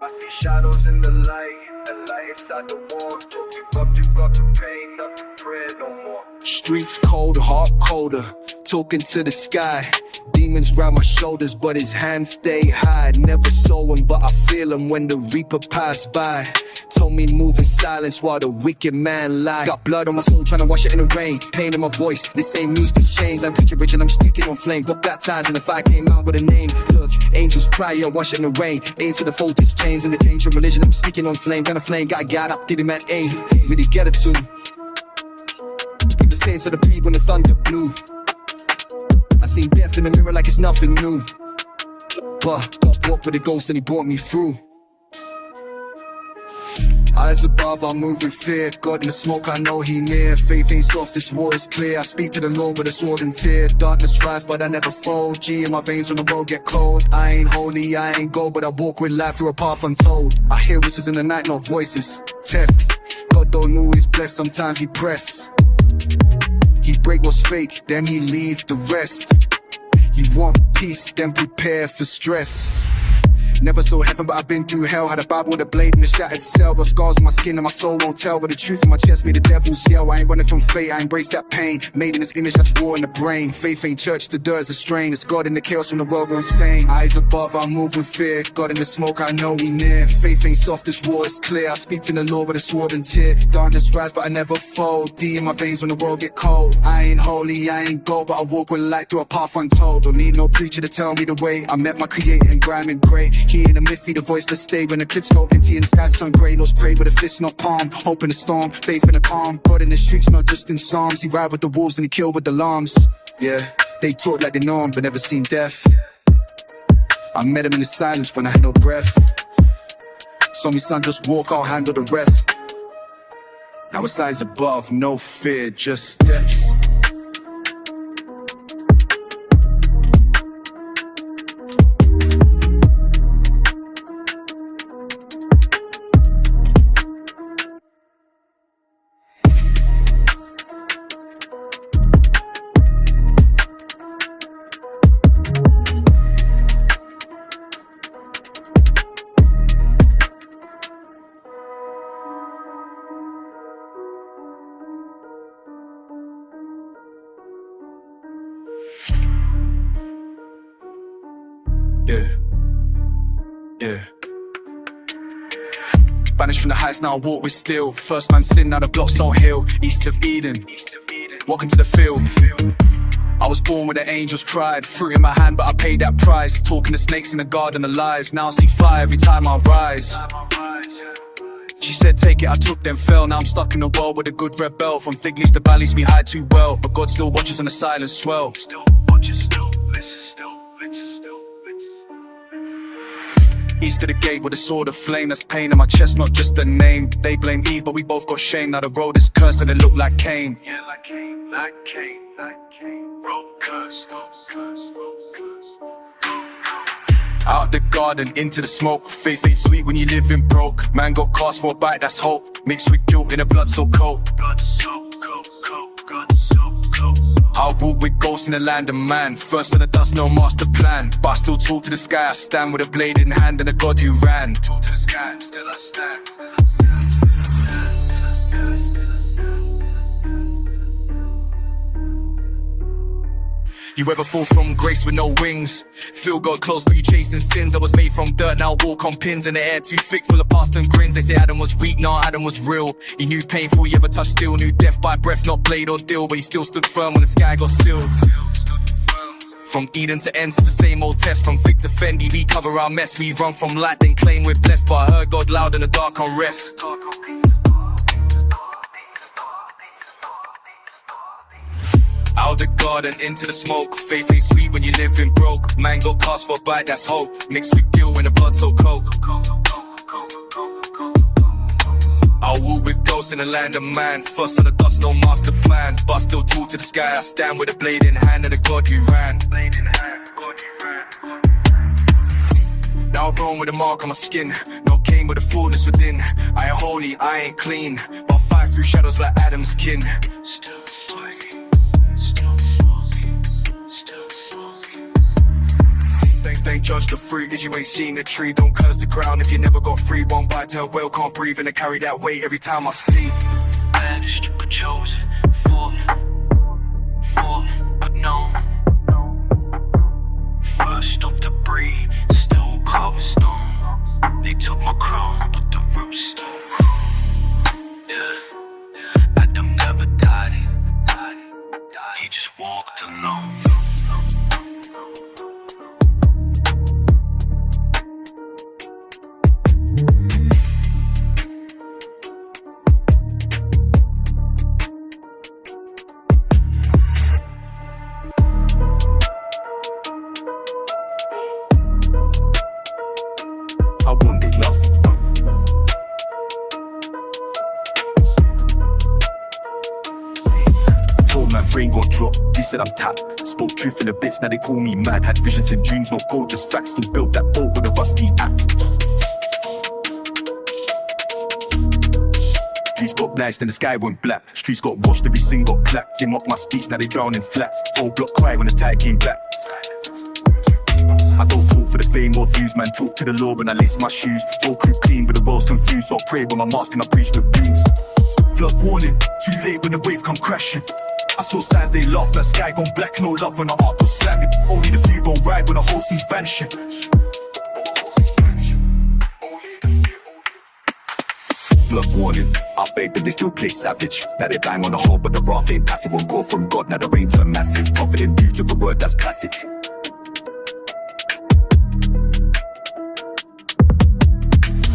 I see shadows in the light, the light inside the wall. Give up the pain, not the prayer no more. Streets cold, heart colder, talking to the sky. Demons round my shoulders, but his hands stay high. Never saw him, but I feel him when the reaper passed by. Told me move in silence while the wicked man lied. Got blood on my soul, trying to wash it in the rain. Pain in my voice, this ain't news, these chains. I'm preaching rich and I'm speaking on flame. Got baptized and the fire came out with a name. Look, angels cry, yeah, wash it in the rain. Aims to the focus, chains in the danger religion. I'm speaking on flame, gonna flame, got a guide up, did him at aim. Really get it too. Keep the saints of the beat when the thunder blew. I seen death in the mirror like it's nothing new. But got walked with a ghost and he brought me through. Eyes above, I move with fear. God in the smoke, I know he near. Faith ain't soft, this war is clear. I speak to the Lord with a sword and tear. Darkness rise, but I never fold. G in my veins when the road get cold. I ain't holy, I ain't gold, but I walk with life through a path untold. I hear whispers in the night, not voices. Tests. God don't always bless, sometimes he press. He break what's fake, then he leave the rest. You want peace, then prepare for stress. Never saw heaven, but I've been through hell. Had a Bible with a blade in a shattered cell. Got scars on my skin and my soul won't tell. But the truth in my chest made the devil's yell. I ain't running from fate, I embrace that pain. Made in his image, that's war in the brain. Faith ain't church, the dirt is a strain. It's God in the chaos when the world goes insane. Eyes above, I move with fear. God in the smoke, I know he near. Faith ain't soft, this war is clear. I speak to the Lord with a sword and tear. Darkness rise, but I never fold. D in my veins when the world get cold. I ain't holy, I ain't gold, but I walk with light through a path untold. Don't need no preacher to tell me the way. I met my creator in grime and grey. He in the myth, the voiceless stay when the clips go empty and the skies turn grey. Those pray with a fist, not palm. Hope in the storm, faith in the calm. God in the streets, not just in psalms. He ride with the wolves and he kill with the lambs. Yeah, they talk like they know him, but never seen death. I met him in the silence when I had no breath. So me son, just walk, I'll handle the rest. Now it's eyes above, no fear, just steps. Yeah. Banished from the heights, now I walk with steel. First man sin, now the blocks don't heal. East of Eden, walking to the field. I was born where the angels cried. Fruit in my hand, but I paid that price. Talking to snakes in the garden of lies. Now I see fire every time I rise. She said take it, I took them fell. Now I'm stuck in a world with a good rebel. From fig leaves to valleys we hide too well. But God still watches on the silence swell. Still watches, still listens, still listens, still listens. East of the gate with a sword of flame. That's pain in my chest, not just a name. They blame Eve, but we both got shame. Now the road is cursed and it look like Cain. Yeah, like Cain, like Cain, like Cain. Road cursed, road cursed, road cursed. Out the garden, into the smoke. Faith ain't sweet when you living broke. Man got cast for a bite, that's hope. Mixed with guilt in a blood so cold. Blood so cold, cold, blood so cold. I walk with ghosts in the land of man. First in the dust, no master plan. But I still talk to the sky. I stand with a blade in hand and a God who ran. Talk to the sky, still I stand. You ever fall from grace with no wings? Feel God close but you chasing sins. I was made from dirt, now I walk on pins. In the air too thick, full of past and grins. They say Adam was weak, nah, Adam was real. He knew painful, he ever touched steel. Knew death by breath, not blade or deal. But he still stood firm when the sky got sealed. From Eden to ends, it's the same old test. From fig to Fendi, we cover our mess. We run from light, then claim we're blessed. But I heard God loud in the dark unrest. Out the garden, into the smoke. Faith ain't sweet when you living broke. Man got cast for a bite, that's hope. Mixed with guilt and the blood so cold. I'll walk with ghosts in the land of man. Fuss on the dust, no master plan. But I still talk to the sky. I stand with a blade in hand and a God who ran. Blade in hand, God who ran. Now I've grown with a mark on my skin. No Cain with the fullness within. I ain't holy, I ain't clean. But I fight through shadows like Adam's kin. Still fighting, still falling, still falling. ain't judged the fruit if you ain't seen the tree. Don't curse the ground if you never got free. Won't bite to a whale, can't breathe, and I carry that weight every time I see. Banished but chosen, for unknown. First of the breed, still carving stone. They took my crown, but the roots still grown. Yeah, Adam never died. He just walked alone. I wanted love. Told my brain got dropped, they said I'm tapped. Spoke truth in the bits, now they call me mad. Had visions and dreams, no gold, just facts. Still built that boat with a rusty axe. Streets got blast and the sky went black. Streets got washed, every sin got clapped. They mocked my speech, now they drown in flats. Old block cry when the tide came back. I don't talk for the fame or views, man, talk to the Lord when I lace my shoes. All crew clean but the world's confused, so I pray with my mask and I preach with dreams. Flood warning, too late when the wave come crashing. I saw signs they laughed, that sky gone black, no love when the art was slamming. Only the few gon' ride when the whole sea's vanishing. Flood warning, I beg that they still play savage. Now they bang on the hole but the wrath ain't passive. Won't go from God, now the rain turn massive. Confident, beautiful word, that's classic.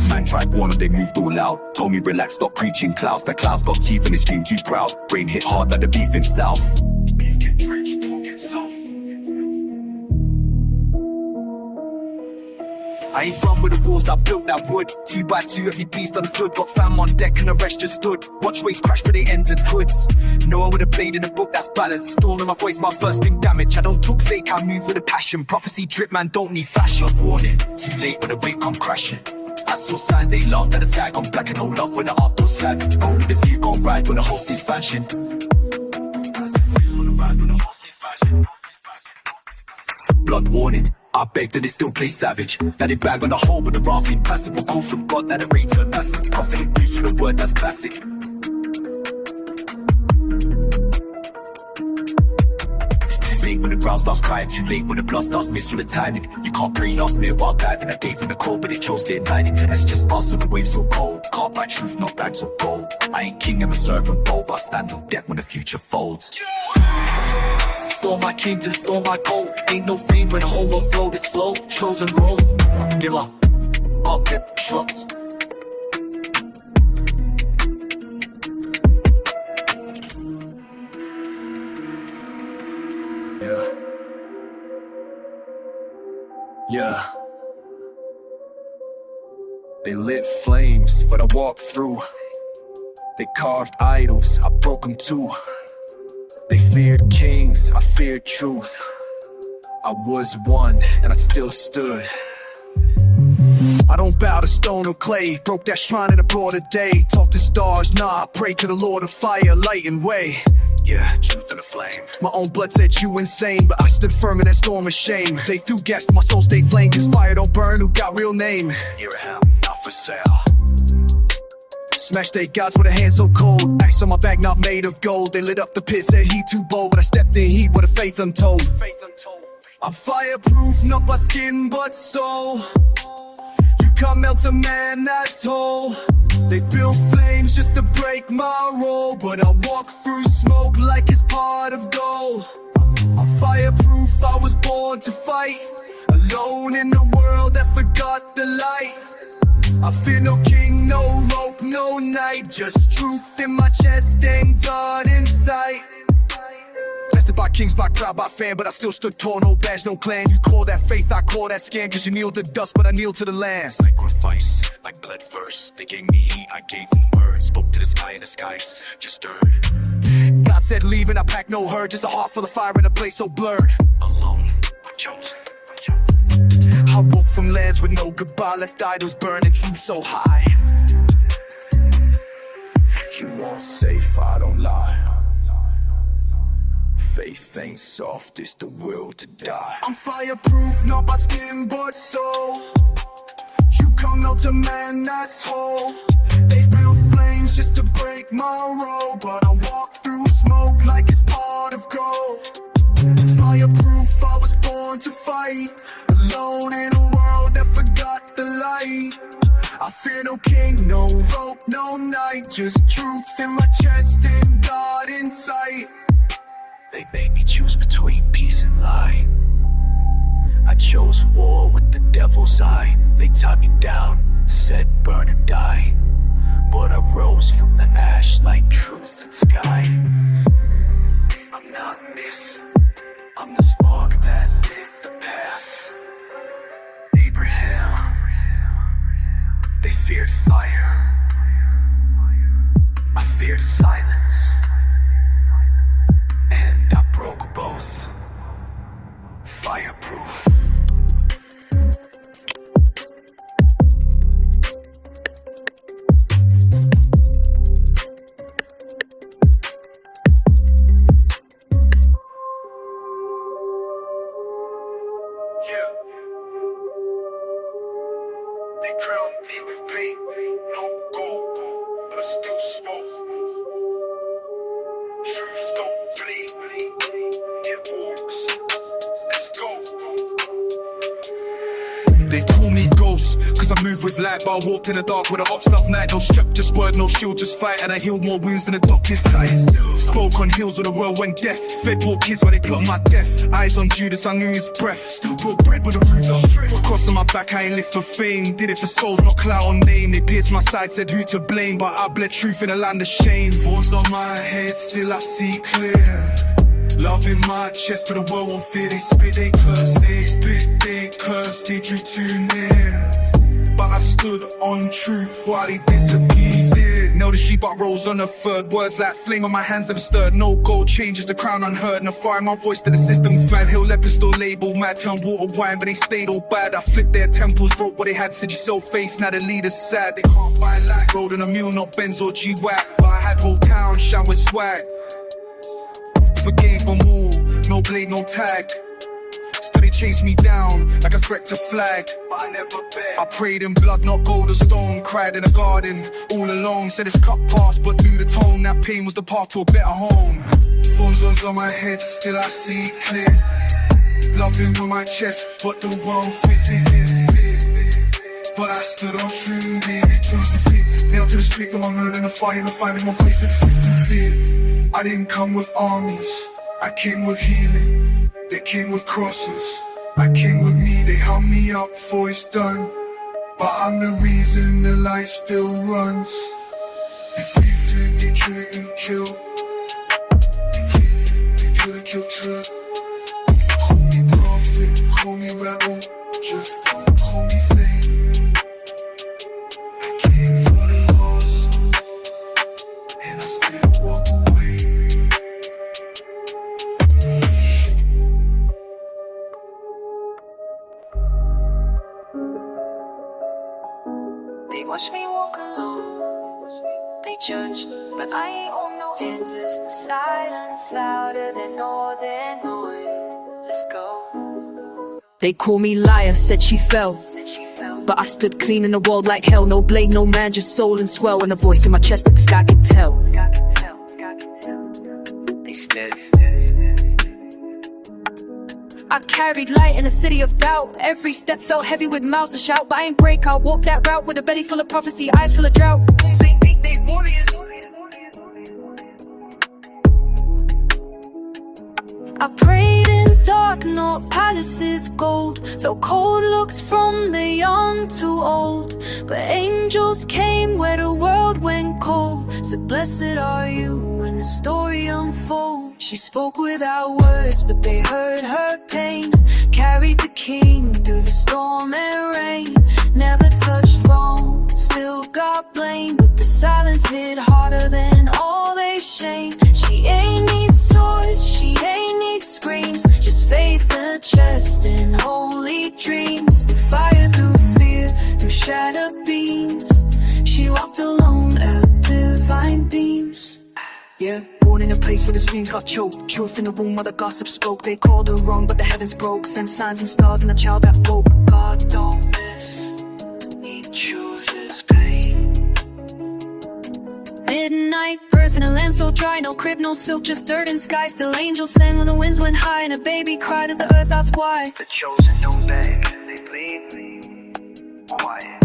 Man tried warning, they moved all out. Told me relax, stop preaching clouds. The clouds got teeth and they scream too proud. Rain hit hard like the beef in south. I ain't from with the walls, I built that wood. 2 by 2, every beast understood. Got fam on deck and the rest just stood. Watch waves crash for the ends and hoods. Noah with a blade in a book that's balanced. Storm in my voice, my first big damage. I don't talk fake, I move with a passion. Prophecy drip, man, don't need fashion. Warning, too late when the wave come crashing. I saw signs they laughed at the sky gone black and no love when the art was savage. Only the few gon' ride when the whole sea's vanishing. Blood warning, I beg that they still play savage. Now they bag on the hole with the wrath ain't passive. Will call from God, now the rain turn massive. Confident use of the word, that's classic. Late when the ground starts crying, too late when the blood starts missed with the timing. You can't pray last minute while diving. I gave them the call, but they chose to deny it. That's just us on the waves so cold. Can't buy truth, not bags or gold. I ain't king, I'm a servant bold, but I stand on deck when the future folds. Storm my king to storm my gold. Ain't no fame when the whole world flowed, it's slow. Chosen road, Miller, I'll get shots. Yeah. They lit flames, but I walked through. They carved idols, I broke them too. They feared kings, I feared truth. I was one, and I still stood. I don't bow to stone or clay. Broke that shrine in the broader day. Talk to stars, nah, I pray to the Lord of fire, light and way. Yeah, truth in a flame. My own blood said you insane, but I stood firm in that storm of shame. They threw gas, but my soul stayed flame. Cause fire don't burn, who got real name? Here I am, not for sale. Smashed their gods with a hand so cold. Axe on my back, not made of gold. They lit up the pit, said he too bold, but I stepped in heat with a faith untold. I'm fireproof, not by skin but soul. You can't melt a man that's whole. They build flames just to break my role, but I walk through smoke like it's part of gold. I'm fireproof, I was born to fight. Alone in the world that forgot the light. I fear no king, no rope, no night. Just truth in my chest and God in sight. Tested by kings, by crowd, by fan, but I still stood tall, no badge, no clan. You call that faith, I call that scan. Cause you kneel to dust, but I kneel to the land. Sacrifice, like blood first. They gave me heat, I gave them words. Spoke to the sky and the skies just stirred. God said leave and I packed no hurt. Just a heart full of fire and a place so blurred. Alone, I'm chosen. I woke from lands with no goodbye. Left idols burning, truth so high. You won't safe, I don't lie. Faith ain't soft, it's the will to die. I'm fireproof, not by skin but soul. You come not to man that's whole. They build flames just to break my road, but I walk through smoke like it's part of gold. Fireproof, I was born to fight, alone in a world that forgot the light. I fear no king, no rope, no night, just truth in my chest and God in sight. They made me choose between peace and lie. I chose war with the devil's eye. They tied me down, said burn or die, but I rose from the ash like truth and sky. I'm not myth, I'm the spark that lit the path. Abraham, they feared fire, I feared silence, and I broke both. Fireproof. They crowned me with pain, no gold, but I still smoke. Truth don't bleed, it walks. Let's go. They call me ghost, cause I move with light, but I walked in the dark with a hot stuff night. No strap, just word, no shield, just fight. And I healed more wounds than the doctor's sight. Spoke on hills where the world went deaf. Fed poor kids while they plot my death. Eyes on Judas, I knew his breath. Still broke bread with a roof on. Cross on my back, I ain't live for fame. Did it for souls, not clout or name. They pierced my side, said who to blame, but I bled truth in a land of shame. Thorns on my head, still I see clear. Love in my chest, but the world won't fear. They spit, they curse, they spit, they curse. They drew too near, but I stood on truth while they disappeared. Know the sheep but rose on the third. Words like flame on my hands have stirred. No gold changes the crown unheard. And I fire my voice to the system fed. Hill lepers still labeled mad, turn water wine, but they stayed all bad. I flipped their temples, broke what they had. Said you sell faith, now the leader's sad. They can't buy light. Rode in a mule, not Benz or G-Wack, but I had whole town shine with swag. Forgave them all, no blade, no tag. Still they chase me down like a threat to flag, but I never bet. I prayed in blood, not gold or stone. Cried in a garden, all alone. Said it's cut past, but through the tone, that pain was the path to a better home. Thorns on my head, still I see clear. Loving with my chest, but the world fit. But I stood on true, baby, chose to fit. Nailed to the street, on my murder and the fire, and the fire in my face of existing fear. I didn't come with armies, I came with healing. They came with crosses, I came with me. They hung me up before it's done, but I'm the reason the light still runs. If you think they couldn't kill, they couldn't kill truth. Call me prophet, call me rebel, just don't call me fame. I came for the lost, and I still walk away. They watch me walk alone, they judge, but I ain't on no answers. Silence louder than all their noise. Let's go. They call me liar, said she fell, but I stood clean in the world like hell. No blade, no man, just soul and swell. And a voice in my chest that the sky could tell. They stood. I carried light in a city of doubt. Every step felt heavy with mouths to shout, but I ain't break. I walked that route with a belly full of prophecy, eyes full of drought. They warriors. I prayed in dark, not palaces gold. Felt cold looks from the young to old, but angels came where the world went cold. Said blessed are you when the story unfolds. She spoke without words, but they heard her pain. Carried the king through the storm and rain. Never touched bone, still got blamed, but the silence hit harder than all they shame. She ain't need swords, she ain't need screams, just faith in her chest and holy dreams. Through fire, through fear, through shattered beams, she walked alone out divine beams. Yeah, born in a place where the screams got choked. Truth in the womb, mother gossip spoke. They called her wrong, but the heavens broke. Sent signs and stars and a child that woke. God don't miss, he chooses pain. Midnight birth in a land so dry, no crib, no silk, just dirt and sky. Still angels sang when the winds went high, and a baby cried as the earth asked why. The chosen don't beg, they bleed quiet.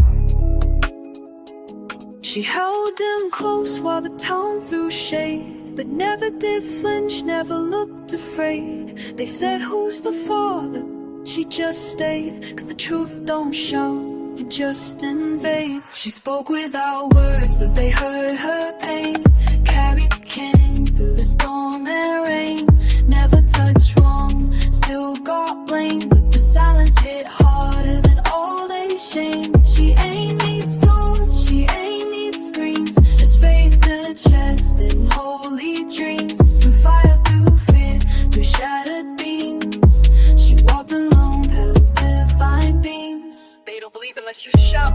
She held him close while the town threw shade, but never did flinch, never looked afraid. They said, who's the father? She just stayed, cause the truth don't shout, it just invades. She spoke without words, but they heard her pain. Carried the king through the storm and rain. Never touched wrong, still got blamed, but the silence hit harder than all they shame. She ain't need swords, she ain't need screams, just faith to the chest and holy dreams. Through fire, through fear, through shattered beams, she walked alone, held divine beams. They don't believe unless you shout.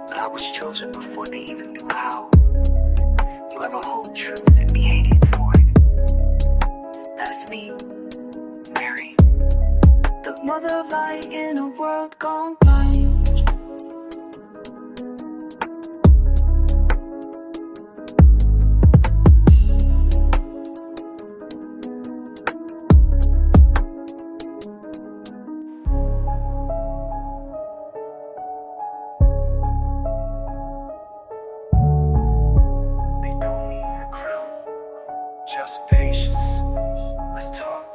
But I was chosen before they even knew how. Whoever hold truth and be hated for it, that's me, Mary. The mother of light in a world gone blind. They don't need a crown, just patience. Let's talk.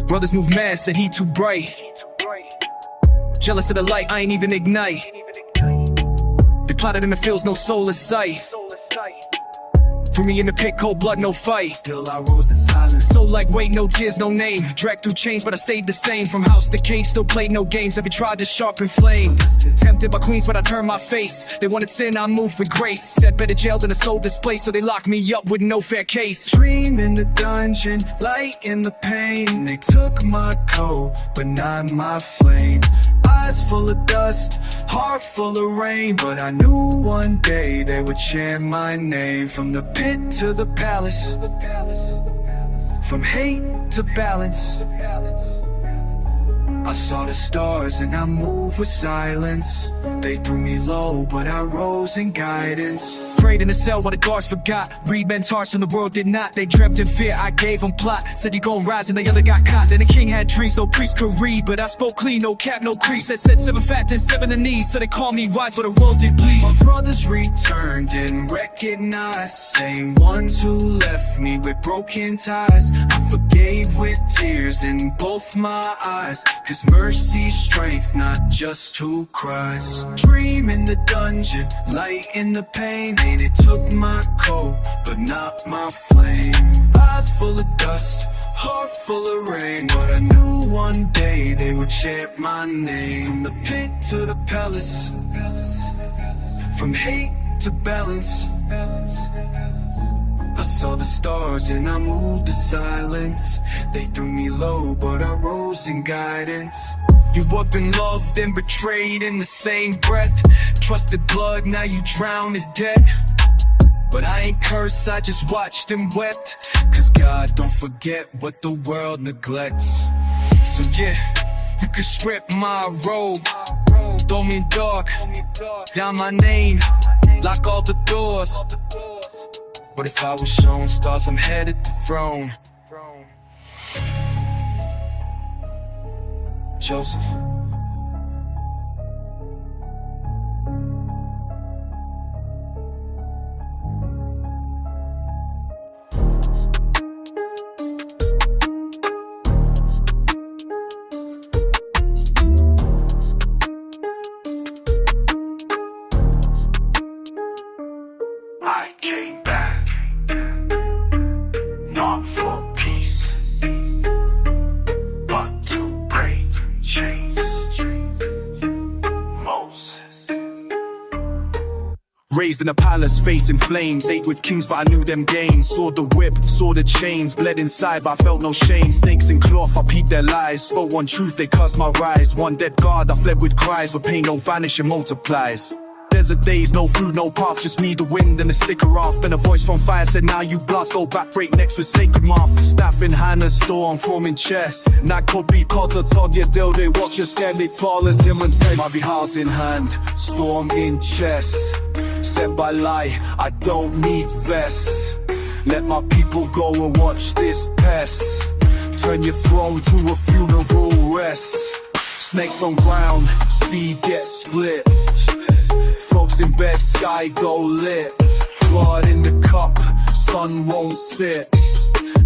Brothers move mad, said he too bright. Jealous of the light, I ain't even ignite. They plotted in the fields, no soul in sight. Threw me in the pit, cold blood, no fight. Still I rose in silence. So like weight, no tears, no name. Dragged through chains, but I stayed the same. From house to cage, still played no games. Every tried to sharpen flame. Tempted by queens, but I turned my face. They wanted sin, I moved with grace. Said better jail than a soul displaced, so they locked me up with no fair case. Dream in the dungeon, light in the pain. They took my coat, but not my flame. Eyes full of dust, heart full of rain. But I knew one day they would chant my name. From the pit to the palace, from hate to balance. I saw the stars and I moved with silence. They threw me low, but I rose in guidance. Prayed in the cell while the guards forgot. Read men's hearts and the world did not. They dreamt in fear, I gave them plot. Said you gon' rise and the other got caught. Then the king had dreams, no priest could read. But I spoke clean, no cap, no crease. That said 7 fat, then 7 in knees. So they called me wise, but the world did bleed. My brothers returned and recognized. Same ones who left me with broken ties. I forgave with tears in both my eyes. Cause mercy's strength, not just who cries. Dream in the dungeon, light in the pain. And it took my coat, but not my flame. Eyes full of dust, heart full of rain. But I knew one day they would chant my name. From the pit to the palace, from hate to balance. I saw the stars and I moved to silence. They threw me low, but I rose in guidance. You have been loved and betrayed in the same breath. Trusted blood, now you drown in debt. But I ain't cursed, I just watched and wept. Cause God don't forget what the world neglects. So yeah, you could strip my robe, throw me in dark, down my name, lock all the doors. But if I was shown stars, I'm headed to the throne. Joseph. I came back, not for peace, but to break chains. Moses. Raised in a palace, facing flames. Ate with kings, but I knew them games. Saw the whip, saw the chains. Bled inside, but I felt no shame. Snakes in cloth, I peeped their lies. Spoke one truth, they cursed my rise. One dead guard, I fled with cries. But pain don't vanish, it multiplies. desert days, no food, no path, just me, the wind, and the sticker off. Then a voice from fire said, now you blast, go back, break necks with sacred moth. Staff in hand and storm, forming chest. That could be Cotter, Todd, yeah, they watch you scared, they tall as him and say, my house in hand, storm in chest. Said by lie, I don't need vests. Let my people go and watch this pest. Turn your throne to a funeral rest. Snakes on ground, sea get split. Folks in bed, sky go lit. Blood in the cup, sun won't sit.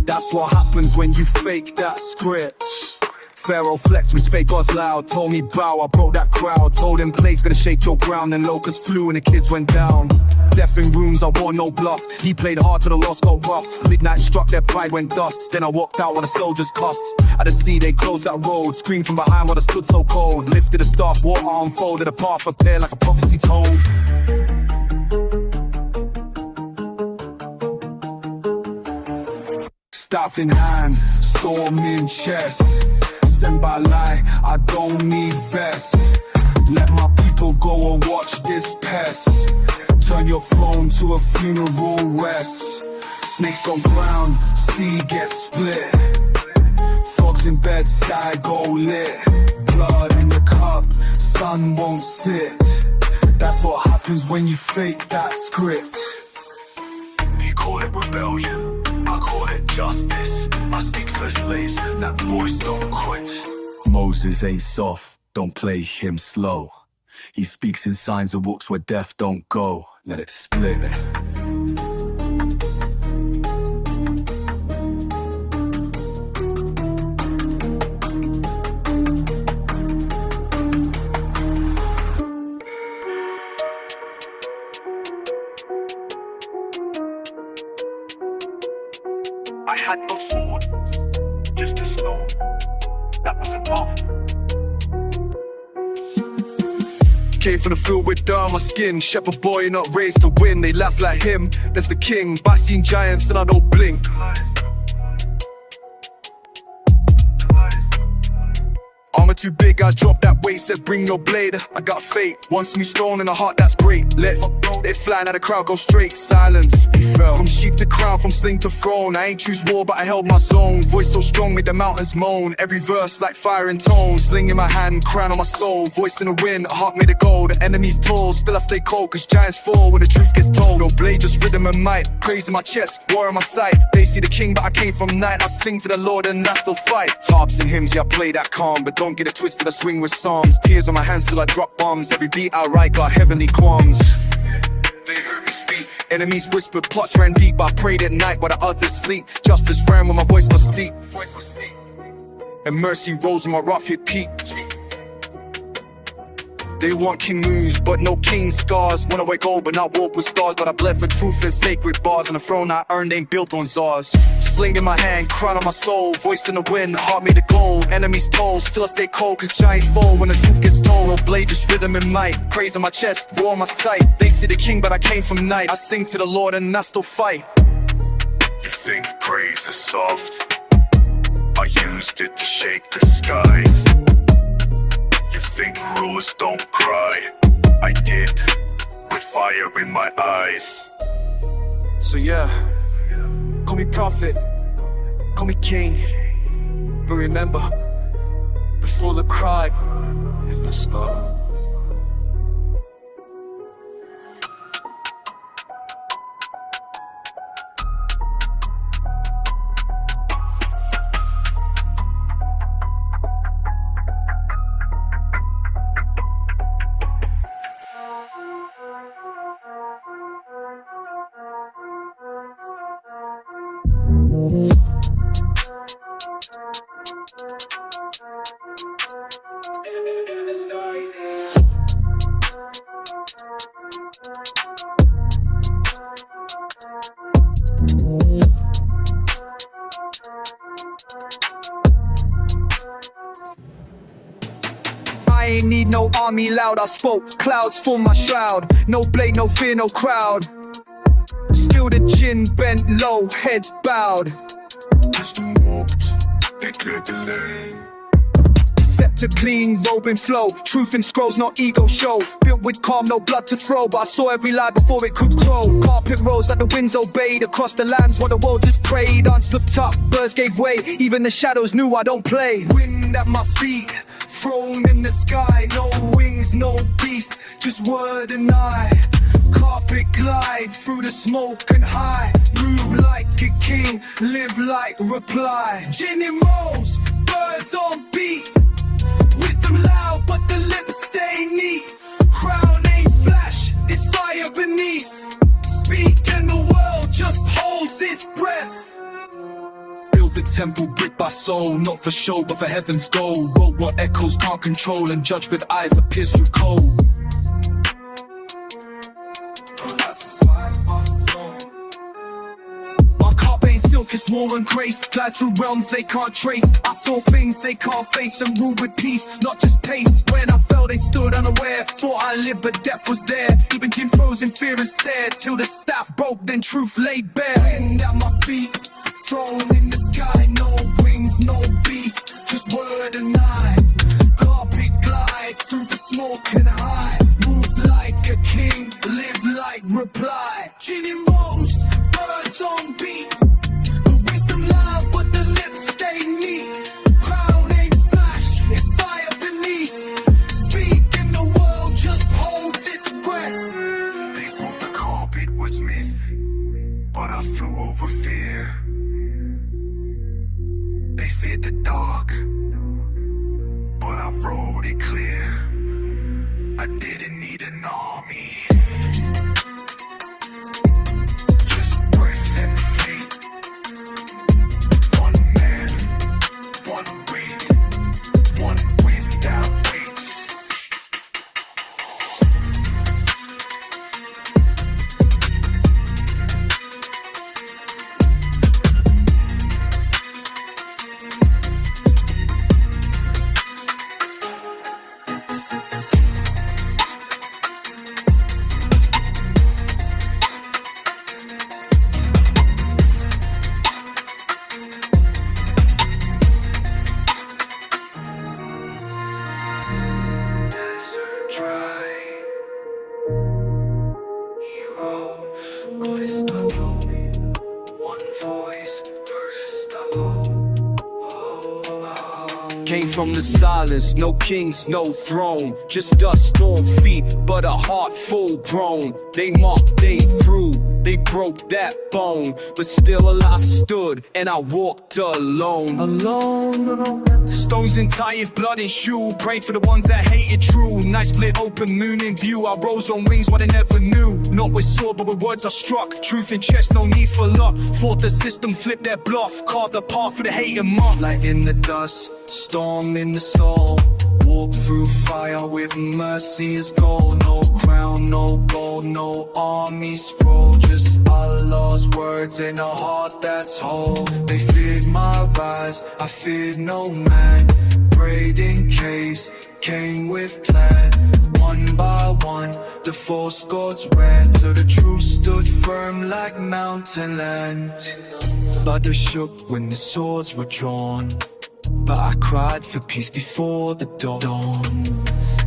That's what happens when you fake that script. Pharaoh flex, we fake God's loud. Told me bow, I broke that crowd. Told him plague's gonna shake your ground. And locusts flew and the kids went down. Deaf in rooms, I wore no bluff. He played hard till the loss got rough. Midnight struck, their pride went dust. Then I walked out while the soldiers cussed. At the sea, they closed that road. Screamed from behind while I stood so cold. Lifted a staff, water unfolded. A path up there like a prophecy told. Staff in hand, storm in chest. Send by lie, I don't need vests. Let my people go and watch this pest. Turn your throne to a funeral rest. Snakes on ground, sea gets split. Frogs in bed, sky go lit. Blood in the cup, sun won't sit. That's what happens when you fake that script. You call it rebellion, I call it justice. I speak for slaves, that voice don't quit. Moses ain't soft, don't play him slow. He speaks in signs of books where death don't go. Let it split. I had no sword, just a stone. That was enough. Came from the field with dirt on my skin. Shepherd boy, not raised to win. They laugh like him, that's the king. But I seen giants and I don't blink. Armor too big, I dropped that weight. Said bring your blade, I got fate. One smooth stone in the heart, that's great. Let it fly, now the crowd go straight. Silence, he fell. From sheep to crown, from sling to throne. I ain't choose war, but I held my zone. Voice so strong, made the mountains moan. Every verse like fire and tone. Sling in my hand, crown on my soul. Voice in the wind, a heart made of gold. The enemy's tall, still I stay cold. Cause giants fall when the truth gets told. No blade, just rhythm and might. Praise in my chest, war in my sight. They see the king, but I came from night. I sing to the Lord and I still fight. Harps and hymns, yeah, I play that calm. But don't get it twisted, I swing with psalms. Tears on my hands till I drop bombs. Every beat I write got heavenly qualms. They heard me speak. Enemies whispered, plots ran deep. I prayed at night while the others sleep. Justice ran when my voice was steep. And mercy rose when my wrath hit peak. They want king moves, but no king scars. When I wake old, but not walk with stars. But I bled for truth and sacred bars. And the throne I earned ain't built on czars. Sling in my hand, crown on my soul. Voice in the wind, heart made of gold. Enemies told, still I stay cold. Cause giants fall when the truth gets told. No blade, just rhythm and might. Praise on my chest, war on my sight. They see the king, but I came from night. I sing to the Lord and I still fight. You think praise is soft? I used it to shake the skies. You think rulers don't cry? I did, with fire in my eyes. So yeah, call me prophet, call me king. But remember, before the cry, is the scar. I ain't need no army loud, I spoke, clouds form my shroud. No blade, no fear, no crowd. Still the chin bent low, heads bowed. Wisdom walked, they cleared the lane. to clean, robing flow. Truth in scrolls, not ego show. Built with calm, no blood to throw, but I saw every lie before it could grow. Carpet rose like the winds obeyed. Across the lands while the world just prayed. Ants looked up, birds gave way. Even the shadows knew I don't play. Wind at my feet, thrown in the sky. No wings, no beast, just word and eye. Carpet glide through the smoke and high. Move like a king, live like reply. Gin and rolls, birds on beat. Wisdom loud, but the lips stay neat. Crown ain't flash, it's fire beneath. Speak and the world just holds its breath. Build the temple brick by soul, not for show but for heaven's goal. Wrote what echoes can't control and judge with eyes that pierce through cold. My carp ain't silk, it's war and grace. Glides through realms they can't trace. I saw things they can't face and rule with peace, not just pace. When I fell they stood unaware. Thought I lived but death was there. Even Jim froze in fear and stared till the staff broke, then truth laid bare. Wind at my feet, thrown in the sky. No wings, no beast, just word and eye. Carpet glide through the smoke and high. Move like a king, live like reply. Gin and rose, birds on beat. The wisdom loud, but the lips stay neat. Crown ain't flash, it's fire beneath. Speak and the world just holds its breath. They thought the carpet was myth, but I flew over fear. They feared the dark, but I rode it clear. I didn't need an army, just breath and fate. One man, one weight, one wind outweights. Desert dry, hero, voice alone. One voice versus the whole. Came from the silence, no kings, no throne. Just dust, storm feet, but a heart full grown. They mocked, they threw, they broke that bone. But still I stood and I walked alone. Alone. Stones and tires, blood and shoe. Pray for the ones that hated true. Night split, open moon in view. I rose on wings what I never knew. Not with sword but with words I struck. Truth in chest, no need for luck. Fought the system, flipped their bluff. Carved the path for the hate and mock. Light in the dust, storm in the soul. Walk through fire with mercy as goal. No crown, no gold, no army scroll. Just Allah's words in a heart that's whole. They feared my rise, I feared no man. Prayed in caves, came with plan. One by one, the false gods ran till the truth stood firm like mountain land. But they shook when the swords were drawn. But I cried for peace before the dawn.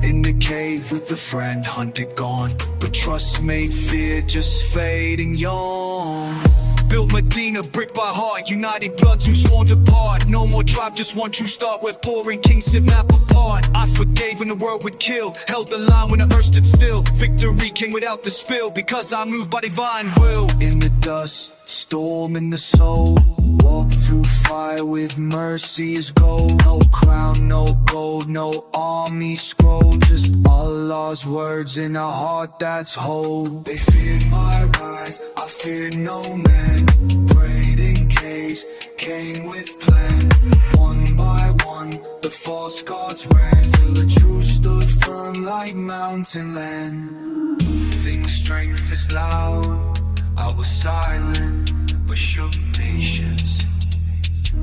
In the cave with a friend, hunted gone. But trust made fear just fade and yawn. Built Medina brick by heart, united bloods who sworn to part. No more tribe, just one true start where poor and king sit map apart. I forgave when the world would kill, held the line when the earth stood still. Victory came without the spill, because I moved by divine will. In the dust, storm in the soul. Walk through fire with mercy as gold. No crown, no gold, no army scroll. Just Allah's words in a heart that's whole. They feared my rise, I feared no man. Prayed in caves, came with plan. One by one, the false gods ran till the truth stood firm like mountain land. Think strength is loud, I was silent but shook nations.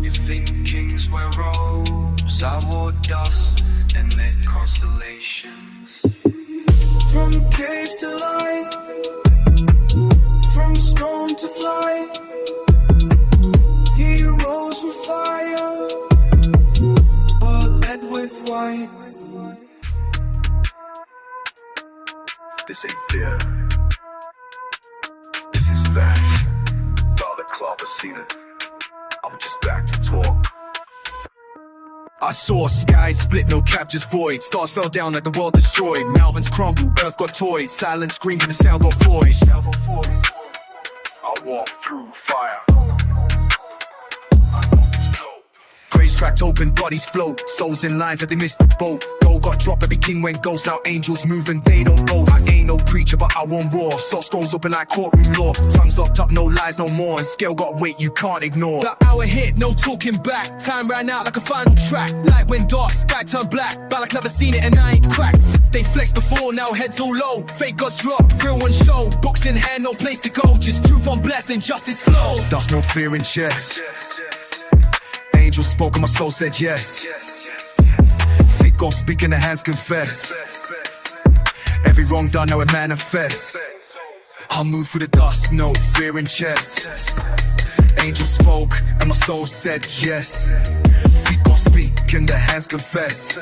You think kings wear robes, I wore dust and led constellations. From cave to light, from stone to flight, heroes with fire, but led with wine. light. This ain't fair. This is fact. Balaclava seen it. I'm just back to talk. I saw skies split, no cap, just void. Stars fell down like the world destroyed. Mountains crumbled, earth got toyed. Silence screamed, the sound got void. I walk through fire. Graves cracked open, bodies float. Souls in lines that they missed the boat. Gold got dropped, every king went ghost. Now angels moving, they don't both. I ain't no preacher, but I won't roar. Saw scrolls open like courtroom law. Tongues locked up, no lies, no more. And scale got weight you can't ignore. That hour hit, no talking back. Time ran out like a final track. Light went dark, sky turned black. Balaclava seen it and I ain't cracked. They flexed before, now heads all low. Fake gods drop, thrill and show. Books in hand, no place to go. Just truth on blast and justice flow. There's no fear in chest. Angels spoke and my soul said yes. Feet go speak and the hands confess. Every wrong done, now it manifests. I'll move through the dust, no fear in chest. Angels spoke and my soul said yes. Feet go speak and the hands confess.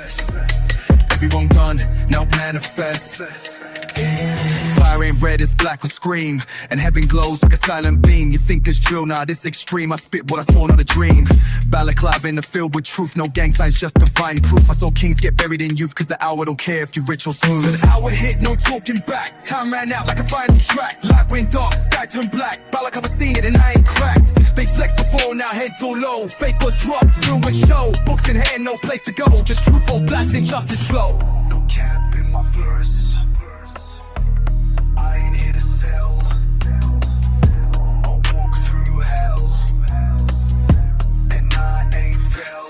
Every wrong done, now manifests. Fire ain't red, it's black with scream. And heaven glows like a silent beam. You think this drill, nah, this extreme. I spit what I saw, not a dream. Balaclava in the field with truth. No gang signs, just divine proof. I saw kings get buried in youth, cause the hour don't care if you rich or smooth. The hour hit, no talking back. Time ran out like a final track. Light went dark, sky turned black. Balaclava seen it and I ain't cracked. They flexed before, now heads all low. Fake was dropped, through and show. Books in hand, no place to go. Just truth on blast and justice flow. No cap in my verse. I ain't here to sell. I'll walk through hell, and I ain't fell.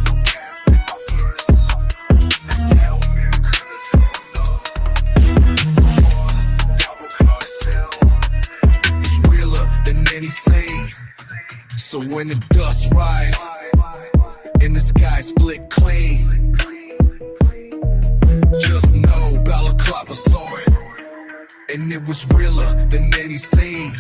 No cap in my verse. That's how miracle It's realer than any saying. So when the dust rise and the sky split clean, just know Balaclava saw it, and it was realer than any scene.